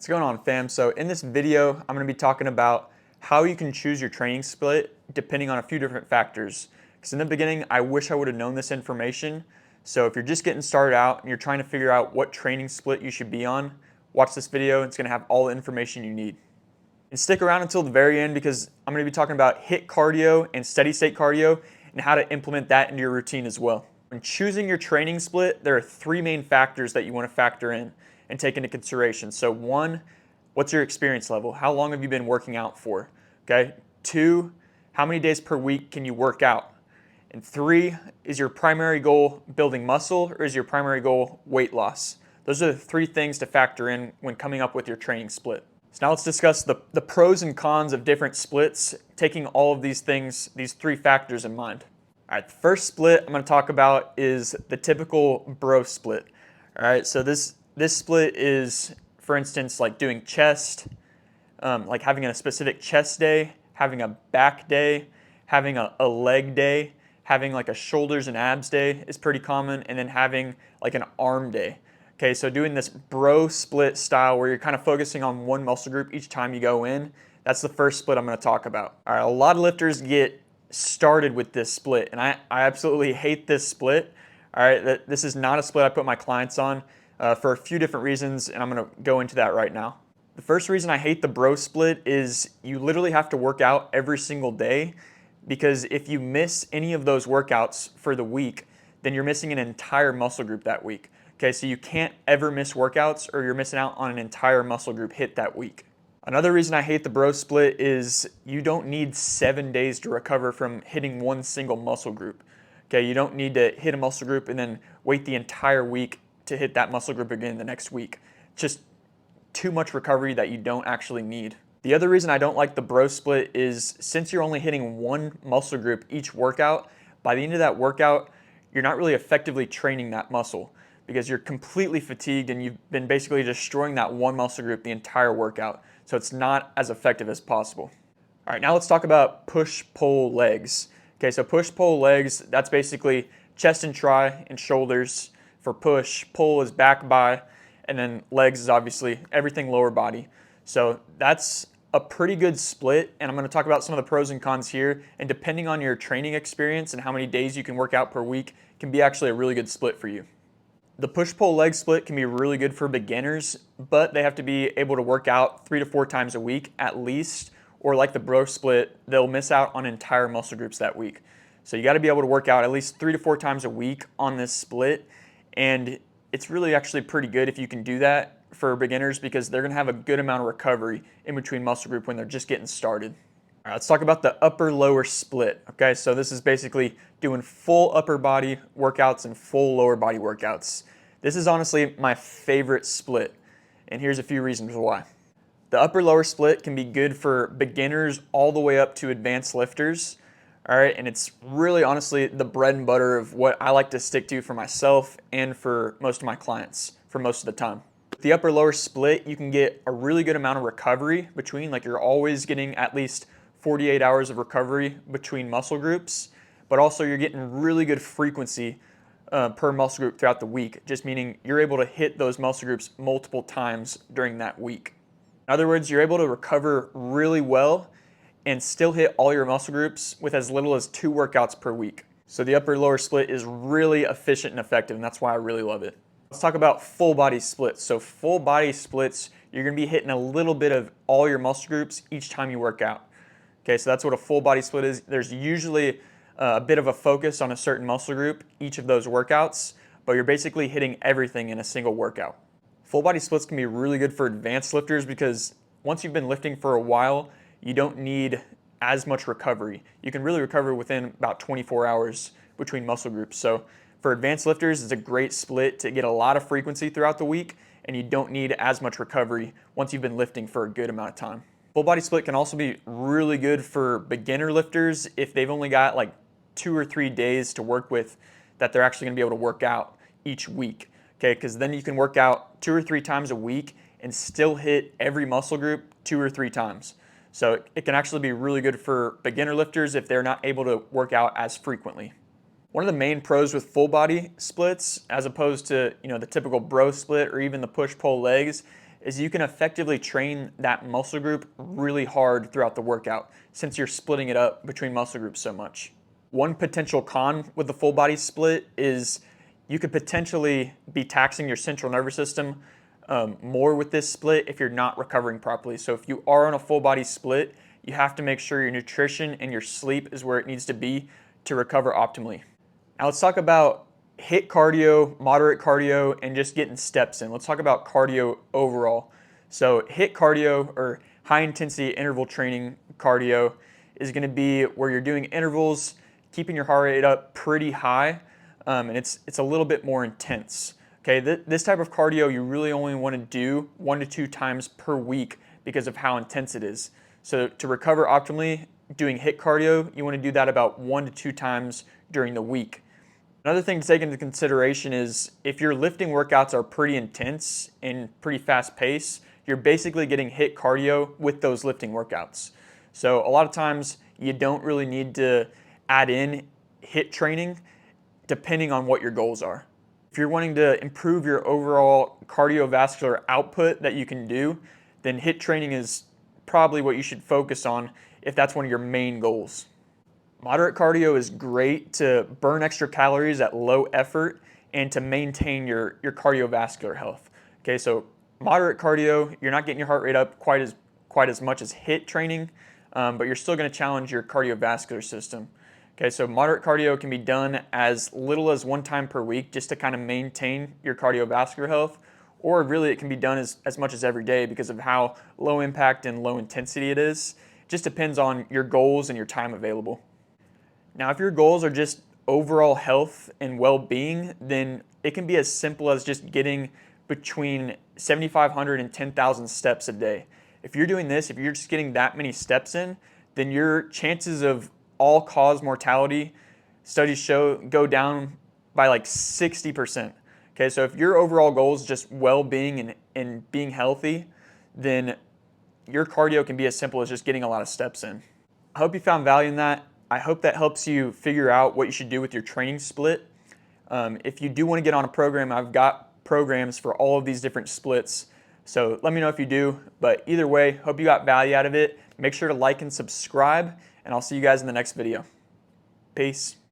What's going on, fam? So in this video, I'm going to be talking about how you can choose your training split depending on a few different factors. Because in the beginning, I wish I would have known this information. So if you're just getting started out and you're trying to figure out what training split you should be on, watch this video. It's going to have all the information you need. And stick around until the very end because I'm going to be talking about HIIT cardio and steady state cardio and how to implement that into your routine as well. When choosing your training split, there are three main factors that you want to factor in and take into consideration. So one, what's your experience level? How long have you been working out for? Okay. Two, how many days per week can you work out? And three, is your primary goal building muscle or is your primary goal weight loss? Those are the three things to factor in when coming up with your training split. So now let's discuss the pros and cons of different splits, taking all of these things, these three factors in mind. All right, the first split I'm going to talk about is the typical bro split. All right, so this split is, for instance, like doing chest, like having a specific chest day, having a back day, having a leg day, having like a shoulders and abs day is pretty common, and then having like an arm day. Okay, so doing this bro split style where you're kind of focusing on one muscle group each time you go in, that's the first split I'm going to talk about. All right, a lot of lifters get started with this split, and I absolutely hate this split. All right, this is not a split I put my clients on for a few different reasons, and I'm going to go into that right now. The first reason I hate the bro split is you literally have to work out every single day, because if you miss any of those workouts for the week, then you're missing an entire muscle group that week. Okay, so you can't ever miss workouts or you're missing out on an entire muscle group hit that week. Another reason I hate the bro split is you don't need 7 days to recover from hitting one single muscle group. Okay, you don't need to hit a muscle group and then wait the entire week to hit that muscle group again the next week. Just too much recovery that you don't actually need. The other reason I don't like the bro split is since you're only hitting one muscle group each workout, by the end of that workout, you're not really effectively training that muscle because you're completely fatigued and you've been basically destroying that one muscle group the entire workout. So it's not as effective as possible. All right, now let's talk about push-pull legs. Okay, so push-pull legs, that's basically chest and tri and shoulders for push. Pull is back by, and then legs is obviously everything lower body. So that's a pretty good split, and I'm going to talk about some of the pros and cons here. And depending on your training experience and how many days you can work out per week, can be actually a really good split for you. The push-pull leg split can be really good for beginners, but they have to be able to work out 3 to 4 times a week at least, or like the bro split, they'll miss out on entire muscle groups that week. So you got to be able to work out at least 3 to 4 times a week on this split, and it's really actually pretty good if you can do that for beginners because they're going to have a good amount of recovery in between muscle group when they're just getting started. All right, let's talk about the upper-lower split. Okay, so this is basically doing full upper body workouts and full lower body workouts. This is honestly my favorite split, and here's a few reasons why. The upper-lower split can be good for beginners all the way up to advanced lifters. All right, and it's really honestly the bread and butter of what I like to stick to for myself and for most of my clients for most of the time. With the upper-lower split, you can get a really good amount of recovery between, like you're always getting at least 48 hours of recovery between muscle groups, but also you're getting really good frequency per muscle group throughout the week, just meaning you're able to hit those muscle groups multiple times during that week. In other words, you're able to recover really well and still hit all your muscle groups with as little as 2 workouts per week. So the upper-lower split is really efficient and effective, and that's why I really love it. Let's talk about full body splits. So full body splits, you're gonna be hitting a little bit of all your muscle groups each time you work out. Okay, so that's what a full body split is. There's usually a bit of a focus on a certain muscle group each of those workouts, but you're basically hitting everything in a single workout. Full body splits can be really good for advanced lifters because once you've been lifting for a while, you don't need as much recovery. You can really recover within about 24 hours between muscle groups. So for advanced lifters, it's a great split to get a lot of frequency throughout the week, and you don't need as much recovery once you've been lifting for a good amount of time. Full body split can also be really good for beginner lifters if they've only got like 2 or 3 days to work with that they're actually going to be able to work out each week. Okay, because then you can work out 2 or 3 times a week and still hit every muscle group 2 or 3 times. So it can actually be really good for beginner lifters if they're not able to work out as frequently. One of the main pros with full body splits, as opposed to the typical bro split or even the push-pull legs, is you can effectively train that muscle group really hard throughout the workout since you're splitting it up between muscle groups so much. One potential con with the full body split is you could potentially be taxing your central nervous system more with this split if you're not recovering properly. So if you are on a full body split, you have to make sure your nutrition and your sleep is where it needs to be to recover optimally. Now let's talk about HIIT cardio, moderate cardio, and just getting steps in. Let's talk about cardio overall. So HIIT cardio, or high intensity interval training cardio, is going to be where you're doing intervals, keeping your heart rate up pretty high, and it's a little bit more intense. Okay, this type of cardio you really only want to do 1 to 2 times per week because of how intense it is. So to recover optimally, doing HIIT cardio, you want to do that about 1 to 2 times during the week. Another thing to take into consideration is if your lifting workouts are pretty intense and pretty fast paced, you're basically getting HIIT cardio with those lifting workouts. So a lot of times you don't really need to add in HIIT training depending on what your goals are. If you're wanting to improve your overall cardiovascular output that you can do, then HIIT training is probably what you should focus on if that's one of your main goals. Moderate cardio is great to burn extra calories at low effort and to maintain your cardiovascular health. Okay, so moderate cardio, you're not getting your heart rate up quite as much as HIIT training, but you're still going to challenge your cardiovascular system. Okay, so moderate cardio can be done as little as 1 time per week just to kind of maintain your cardiovascular health, or really it can be done as much as every day because of how low impact and low intensity it is. It just depends on your goals and your time available. Now, if your goals are just overall health and well-being, then it can be as simple as just getting between 7,500 and 10,000 steps a day. If you're doing this, if you're just getting that many steps in, then your chances of all-cause mortality, studies show, go down by like 60%. Okay, so if your overall goal is just well-being and being healthy, then your cardio can be as simple as just getting a lot of steps in. I hope you found value in that. I hope that helps you figure out what you should do with your training split. If you do want to get on a program, I've got programs for all of these different splits. So let me know if you do. But either way, hope you got value out of it. Make sure to like and subscribe, and I'll see you guys in the next video. Peace.